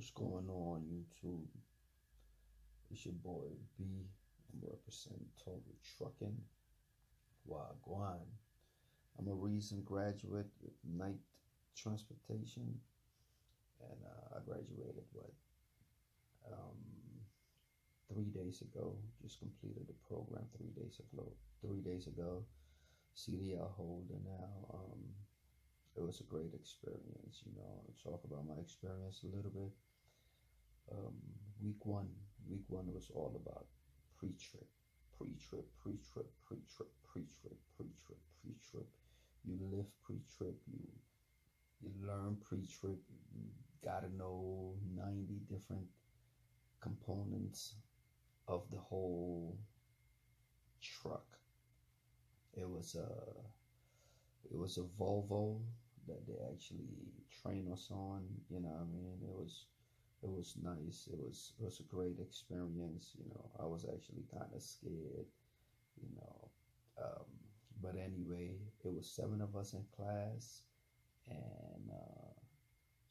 What's going on, YouTube? It's your boy B. I'm representing Total Trucking. Wagwan. I'm a recent graduate with night transportation, and I graduated um, 3 days ago. Just completed the program 3 days ago. 3 days ago, CDL holder now. It was a great experience. I'll talk about my experience a little bit. um, week one. Week one was all about pre-trip, pre-trip, pre-trip, pre-trip, pre-trip, pre-trip, pre-trip. You live pre-trip. You learn pre-trip. You gotta know 90 different components of the whole truck. It was a it was a Volvo that they actually train us on. What I mean, it was nice. It was a great experience. I was actually kind of scared. You know, um, but anyway, it was seven of us in class, and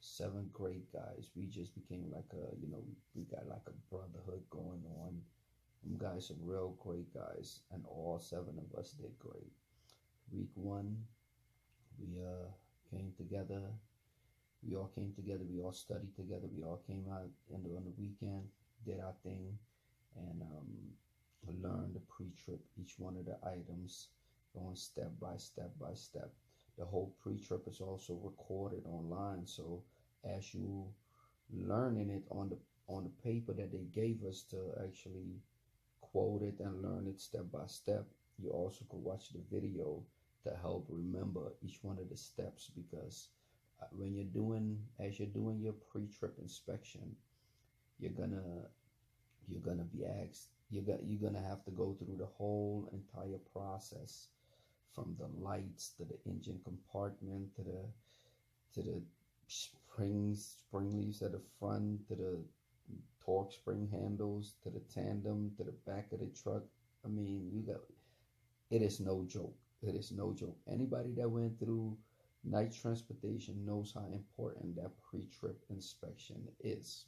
seven great guys. We just became like we got like a brotherhood going on. Them guys are real great guys, and all seven of us did great. Week one, we came together. We all came together. We all studied together. We all came out on the weekend, did our thing, and learned the pre-trip, each one of the items, going step by step by step. The whole pre-trip is also recorded online, so as you learning it on the paper that they gave us to actually quote it and learn it step by step, you also could watch the video to help remember each one of the steps, because when as you're doing your pre-trip inspection, you're gonna be asked, you're gonna have to go through the whole entire process, from the lights to the engine compartment to the spring leaves at the front, to the torque spring handles, to the tandem, to the back of the truck. I mean, it is no joke. It is no joke. Anybody that went through night transportation knows how important that pre-trip inspection is.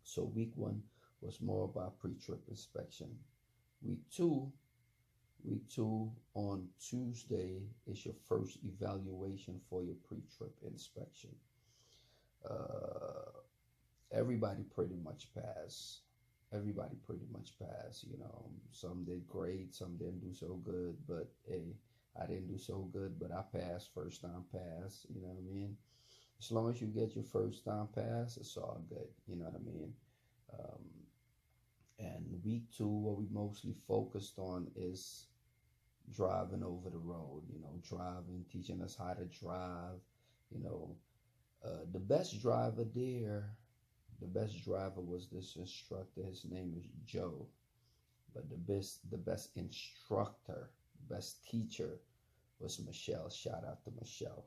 So week one was more about pre-trip inspection. Week two, on Tuesday is your first evaluation for your pre-trip inspection. Uh, Everybody pretty much passed. Everybody pretty much passed. Some did great, some didn't do so good, but hey, I didn't do so good, but I passed, first time pass. You know what I mean? As long as you get your first time pass, it's all good. You know what I mean? Um, and week two, what we mostly focused on is driving over the road. Driving, teaching us how to drive. You know, the best driver there, the best driver was this instructor. His name is Joe. But the best instructor, best teacher was Michelle. Shout out to Michelle.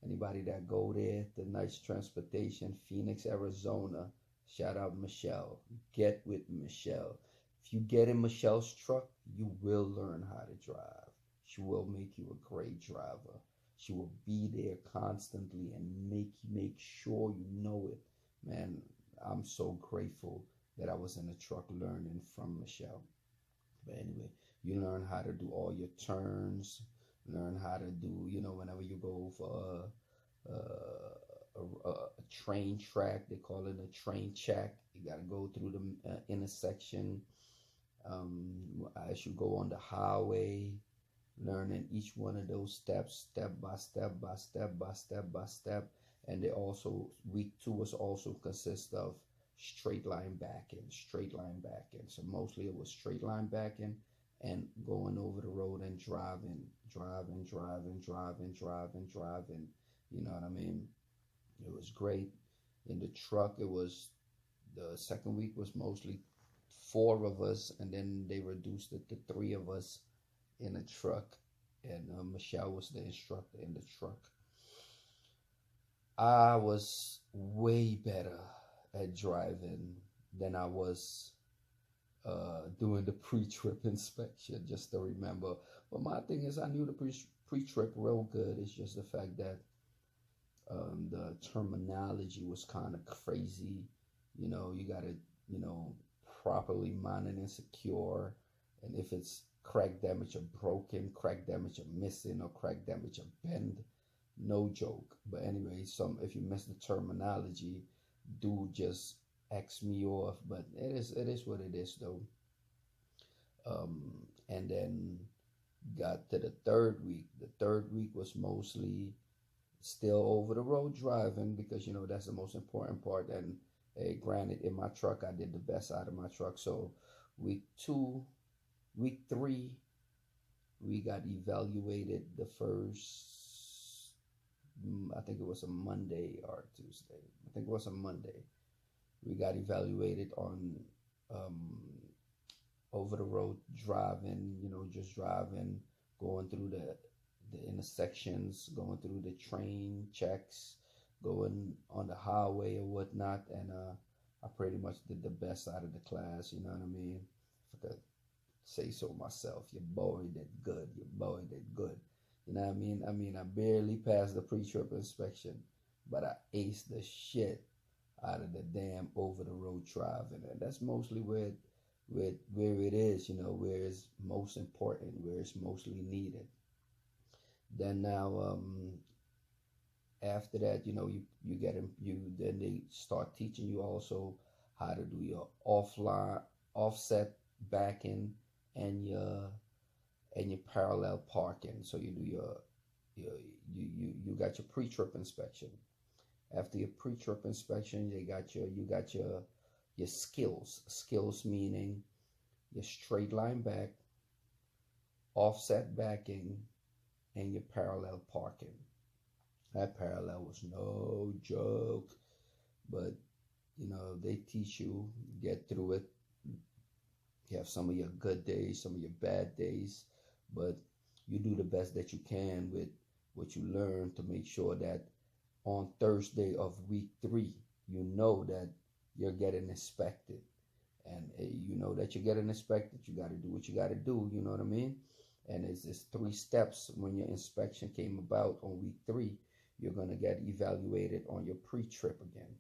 Anybody that go there, the nice transportation, Phoenix, Arizona, shout out Michelle. Get with Michelle. If you get in Michelle's truck, you will learn how to drive. She will make you a great driver. She will be there constantly and make sure you know it. Man, I'm so grateful that I was in the truck learning from Michelle. But anyway, you learn how to do all your turns, learn how to do, whenever you go for a train track, they call it a train check. You got to go through the intersection. As you go on the highway, learning each one of those steps, step by step by step by step by step. And they also, week two was also consist of straight line backing, straight line backing. So mostly it was straight line backing and going over the road and driving. You know what I mean? It was great. In the truck, the second week was mostly four of us, and then they reduced it to three of us in a truck. And Michelle was the instructor in the truck. I was way better at driving than I was doing the pre-trip inspection, just to remember. But my thing is, I knew the pre-trip real good. It's just the fact that The terminology was kind of crazy. You got to, you know, properly monitor and secure. And if it's crack damage or broken, crack damage or missing, or crack damage or bend, no joke. But anyway, if you miss the terminology, do just X me off. But it is what it is though. And then got to the third week. The third week was mostly still over the road driving, because that's the most important part. And granted, in my truck, I did the best out of my truck. So week 2, week 3, we got evaluated the first, I think it was a Monday or Tuesday. I think it was a Monday. We got evaluated on over the road driving, just driving, going through the intersections, going through the train checks, going on the highway or whatnot. And I pretty much did the best out of the class, you know what I mean? If I could say so myself, your boy did good, your boy did good. You know what I mean? I barely passed the pre-trip inspection, but I aced the shit out of the damn over the road driving. And that's mostly where it is, where it's most important, where it's mostly needed. Then now, after that, you get then they start teaching you also how to do your offset backing and your parallel parking. So you do you got your pre-trip inspection. After your pre-trip inspection, you got your skills meaning your straight line back, offset backing, and your parallel parking. That parallel was no joke, but they teach you, get through it. You have some of your good days, some of your bad days, but you do the best that you can with what you learn to make sure that on Thursday of week 3, that you're getting inspected. And that you're getting inspected, you got to do what you got to do, you know what I mean? And it's 3 steps. When your inspection came about on week 3, you're going to get evaluated on your pre-trip again.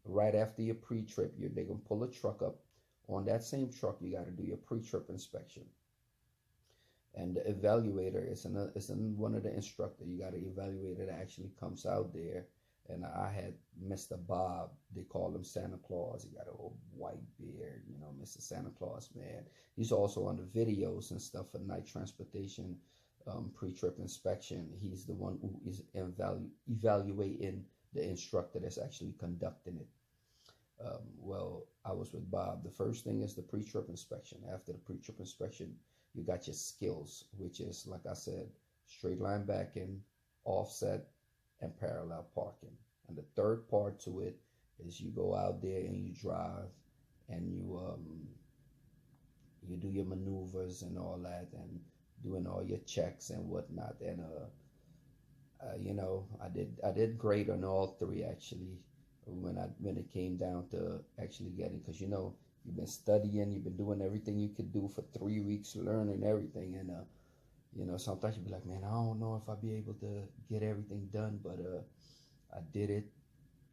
Right after your pre-trip, they're going to pull a truck up. On that same truck, you got to do your pre-trip inspection. And the evaluator is one of the instructors. You got to evaluate it. Actually comes out there. And I had Mr. Bob. They call him Santa Claus. He got a old white beard, Mr. Santa Claus, man. He's also on the videos and stuff for night transportation, pre-trip inspection. He's the one who is evaluating the instructor that's actually conducting it. Well, I was with Bob. The first thing is the pre-trip inspection. After the pre-trip inspection, you got your skills, which is, like I said, straight line backing, offset, and parallel parking. And the third part to it is you go out there and you drive and you do your maneuvers and all that, and doing all your checks and whatnot. And I did great on all 3 actually when it came down to actually getting, because you've been studying, you've been doing everything you could do for 3 weeks, learning everything. And sometimes you be like, man, I don't know if I'll be able to get everything done, but I did it.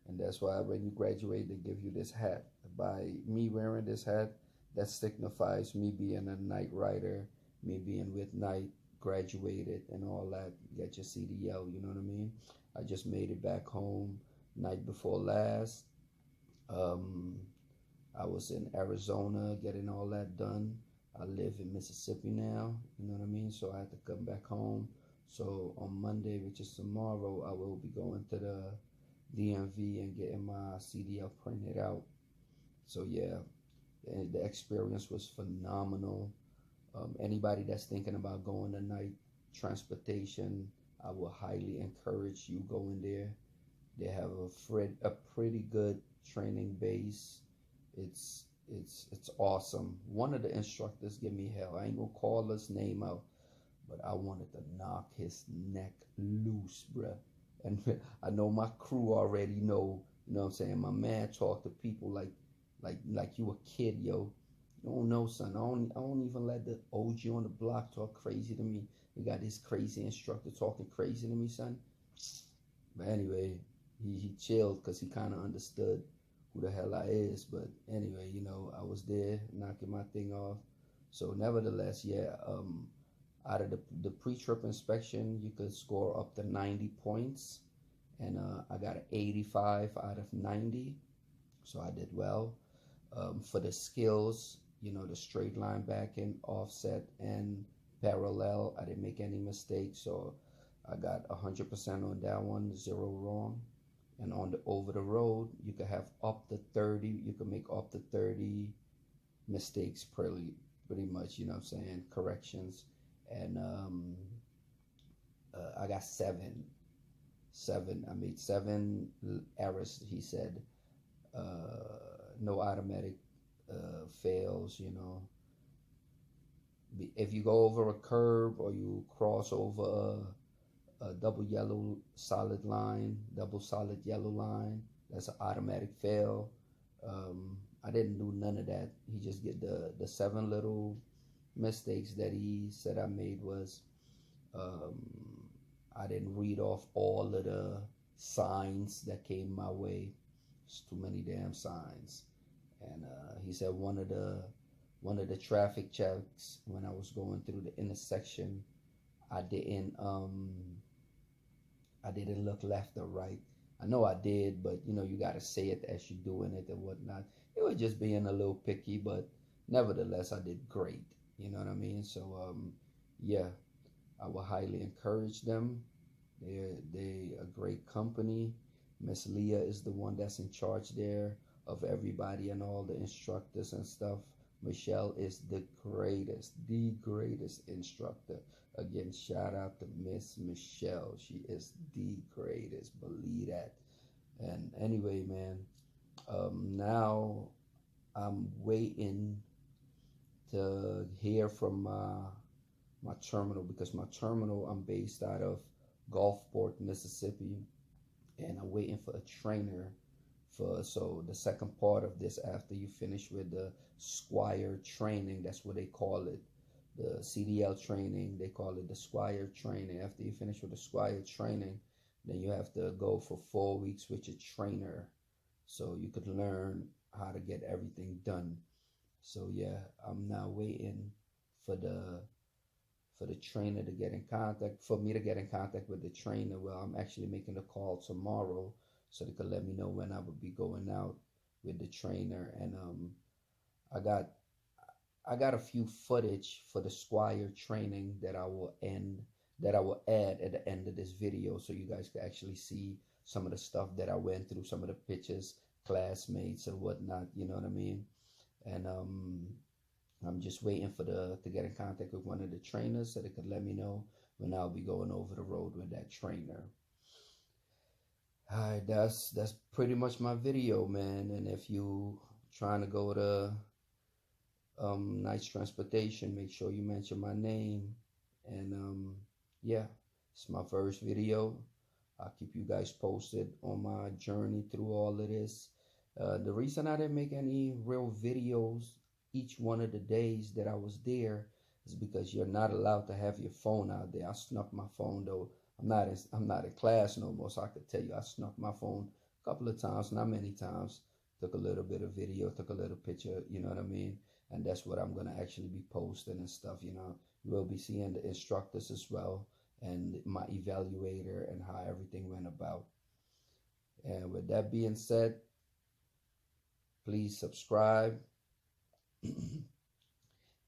And that's why when you graduate, they give you this hat. By me wearing this hat, that signifies me being a night rider, me being with night, graduated and all that. You get your CDL, you know what I mean? I just made it back home night before last. I was in Arizona getting all that done. I live in Mississippi now, you know what I mean? So I had to come back home. So on Monday, which is tomorrow, I will be going to the DMV and getting my CDL printed out. So yeah, the experience was phenomenal. Anybody that's thinking about going to night transportation, I will highly encourage you going there. They have a pretty good training base. It's awesome. One of the instructors give me hell. I ain't gonna call his name out, but I wanted to knock his neck loose, bruh. And I know my crew already know, you know what I'm saying? My man talk to people like you a kid, yo. You don't know, son. I don't even let the OG on the block talk crazy to me. We got this crazy instructor talking crazy to me, son. But anyway, he chilled because he kind of understood who the hell I is. But anyway, you know, I was there knocking my thing off. So nevertheless, yeah, out of the pre-trip inspection, you could score up to 90 points. And I got an 85 out of 90. So I did well. For the skills, you know, the straight line backing, offset, and parallel, I didn't make any mistakes. So I got 100% on that one, 0 wrong. And on the over the road, you could have up to 30. You can make up to 30 mistakes pretty much, you know what I'm saying, corrections. And I got 7. I made 7 errors. He said no automatic fails, you know. If you go over a curb or you cross over a double yellow solid line, double solid yellow line, that's an automatic fail. I didn't do none of that. He just get the 7 little mistakes that he said I made was I didn't read off all of the signs that came my way. It's too many damn signs. And he said one of the traffic checks when I was going through the intersection, I didn't look left or right. I know I did, but you know, you gotta say it as you're doing it and whatnot. It was just being a little picky, but nevertheless, I did great. You know what I mean? So yeah, I would highly encourage them. They a great company. Miss Leah is the one that's in charge there of everybody and all the instructors and stuff. Michelle is the greatest instructor. Again, shout out to Miss Michelle. She is the greatest, believe that. And anyway, man, now I'm waiting to hear from my terminal, because my terminal, I'm based out of Gulfport, Mississippi, and I'm waiting for a trainer so the second part of this, after you finish with the Squire training, that's what they call it, the CDL training, they call it the Squire training. After you finish with the Squire training, then you have to go for 4 weeks with your trainer so you could learn how to get everything done. So yeah, I'm now waiting for the trainer to get in contact, for me to get in contact with the trainer. Well, I'm actually making a call tomorrow so they could let me know when I would be going out with the trainer. And I got a few footage for the Squire training that I will add at the end of this video, so you guys can actually see some of the stuff that I went through, some of the pictures, classmates and whatnot, you know what I mean? And I'm just waiting for to get in contact with one of the trainers so they could let me know when I'll be going over the road with that trainer. All right, that's pretty much my video, man. And if you trying to go to Nice Transportation, make sure you mention my name. And yeah, it's my first video. I'll keep you guys posted on my journey through all of this. The reason I didn't make any real videos each one of the days that I was there is because you're not allowed to have your phone out there. I snuck my phone though. I'm not in class no more, so I could tell you I snuck my phone a couple of times, not many times. Took a little bit of video, took a little picture, you know what I mean? And that's what I'm gonna actually be posting and stuff, you know. We'll be seeing the instructors as well and my evaluator and how everything went about. And with that being said, please subscribe.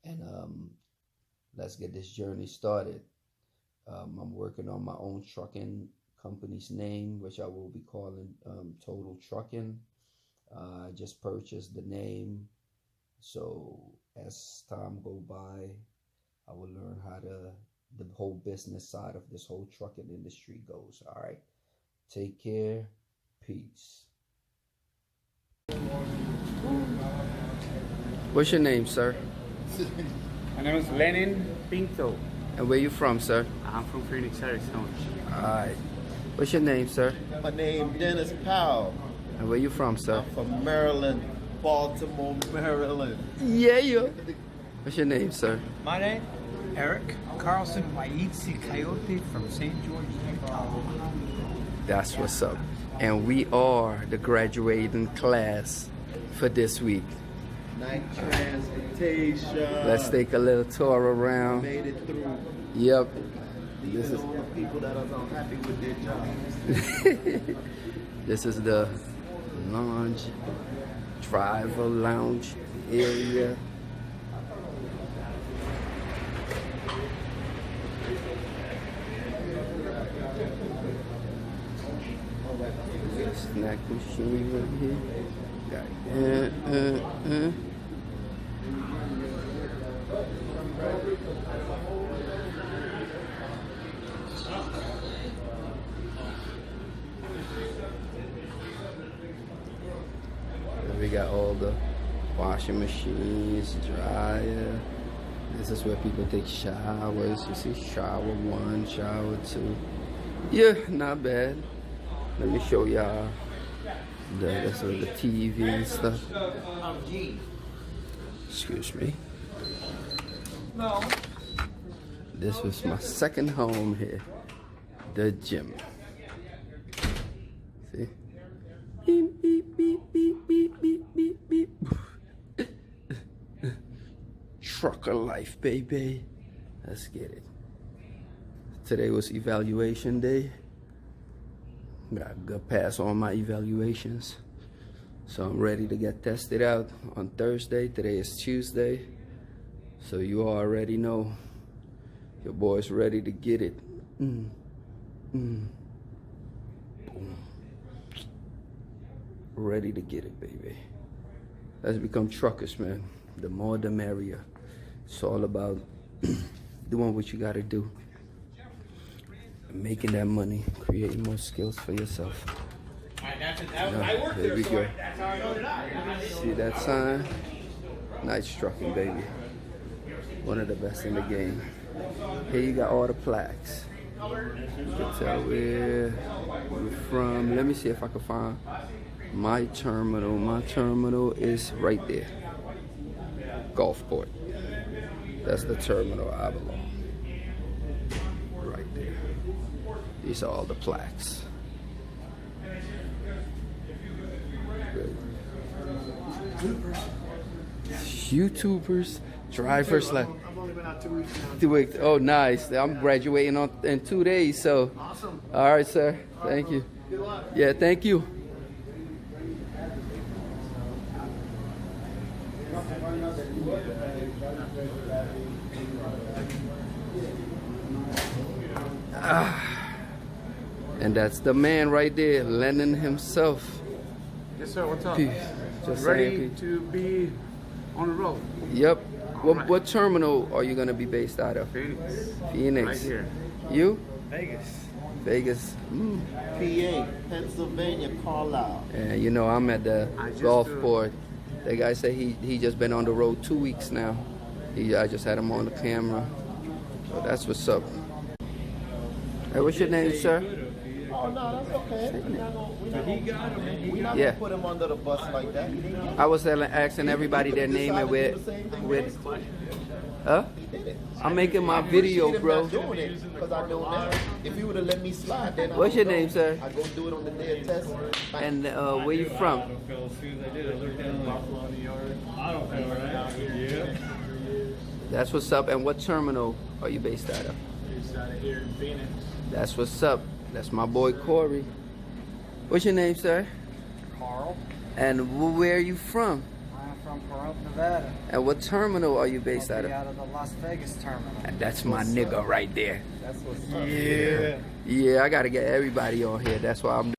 And let's get this journey started. I'm working on my own trucking company's name, which I will be calling Total Trucking. I just purchased the name, so as time go by, I will learn how the whole business side of this whole trucking industry goes. All right, take care, peace. What's your name, sir? My name is Lenin Pinto. And where you from, sir? I'm from Phoenix, Arizona. All right. What's your name, sir? My name Dennis Powell. And where you from, sir? I'm from Maryland, Baltimore, Maryland. Yeah. What's your name, sir? My name, Eric Carlson Waitsi Coyote from St. George, Utah. That's what's up. And we are the graduating class for this week. Night transportation. Let's take a little tour around. Made it through. Yep. These are all the people that are unhappy with their jobs. This is the lounge, driver lounge area. Snack machine right here. Got We got all the washing machines, dryer. This is where people take showers. You see shower 1, shower 2. Yeah, not bad. Let me show y'all that's all the TV and stuff. Excuse me. This was my second home here. The gym. See? Beep, beep, beep, beep, beep, beep, beep, beep. Trucker life, baby. Let's get it. Today was evaluation day. Got a good pass on my evaluations. So I'm ready to get tested out on Thursday. Today is Tuesday. So you already know your boy's ready to get it. Boom. Ready to get it, baby. Let's become truckers, man. The more the merrier. It's all about doing what you gotta do. Making that money, creating more skills for yourself. There we go. See that sign? Nice trucking, baby. One of the best in the game. Here you got all the plaques. You can tell where we're from. Let me see if I can find my terminal. My terminal is right there. Gulfport. That's the terminal I belong. Right there. These are all the plaques. Good. YouTubers, drivers, like. I've only been out 2 weeks now. 2 weeks. Oh, nice. I'm graduating in 2 days. So. Awesome. All right, sir. Thank you. Good luck. Yeah, thank you. And that's the man right there, Lennon himself. Yes, sir. What's up? Peace. Just Ready saying, peace. to be on the road. Yep. What terminal are you gonna be based out of? Phoenix. Phoenix. Right here. You? Vegas. Vegas. PA, Pennsylvania, Carlisle. And you know I'm at the I just, Gulfport. That guy said he just been on the road 2 weeks now. I just had him on the camera. So that's what's up. Hey, what's your name, sir? Oh, no, that's okay. We're not Yeah. gonna put him under the bus like that. He didn't get it. I was asking everybody their name and with. Huh? I'm making my video, bro. Because I know now. If you would have let me slide, then What's your name, sir? I go do it on the day of test. And where you from? That's what's up. And what terminal are you based out of? Based out of here in Phoenix. That's what's up. That's my boy Corey. What's your name, sir? Carl. And where are you from? I'm from Pahrump, Nevada. And what terminal are you based I'll out be of? out of the Las Vegas terminal. That's my nigga right there. That's what's up. Yeah. Yeah, I gotta get everybody on here. That's why I'm.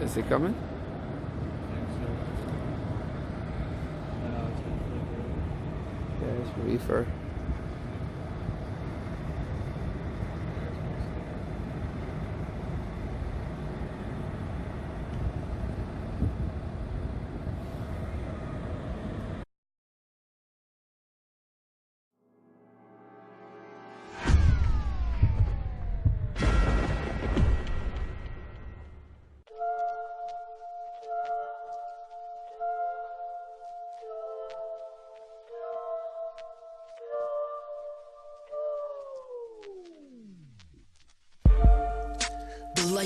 Is it coming? Yeah, it's reefer.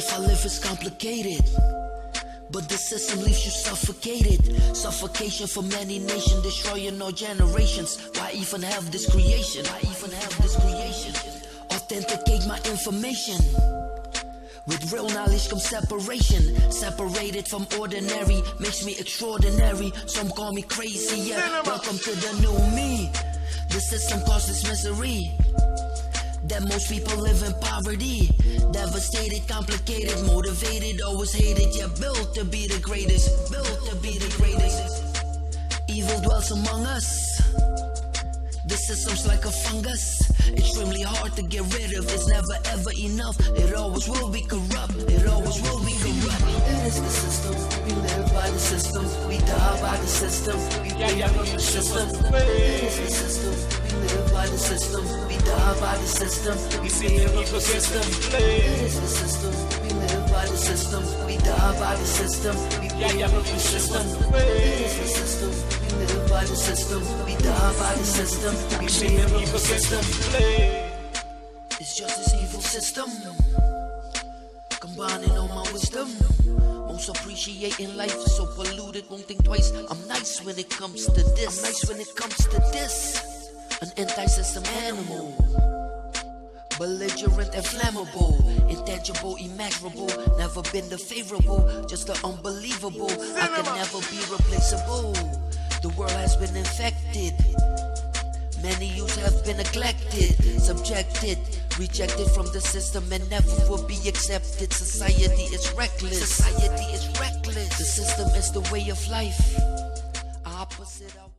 life I live is complicated, but the system leaves you suffocated. Suffocation for many nations, destroying all generations. Why even have this creation? Why even have this creation? Authenticate my information. With real knowledge comes separation. Separated from ordinary makes me extraordinary. Some call me crazy, yeah. Welcome to the new me. The system causes misery, that most people live in poverty. Devastated, complicated, motivated, always hated. Yeah, built to be the greatest. Built to be the greatest. Evil dwells among us. The system's like a fungus, extremely hard to get rid of. It's never ever enough. It always will be corrupt. It always will be corrupt. It is the system. We live by the system. We die by the system. We pay from the system. It is the system. We live by the system. We die by the system. We pay from the system. It is the system. We live by the system. We die by the system. We pay from the system. It is the system. We live by the system. We die by the system. We pay from the system. It's just this evil system, combining all my wisdom. Most appreciating life, so polluted, won't think twice. I'm nice when it comes to this. I'm nice when it comes to this. An anti-system animal, belligerent and flammable, intangible, immeasurable, never been the favorable, just the unbelievable. I can never be replaceable. The world has been infected. Many youths have been neglected, subjected, rejected from the system, and never will be accepted. Society is reckless. Society is reckless. The system is the way of life. Opposite of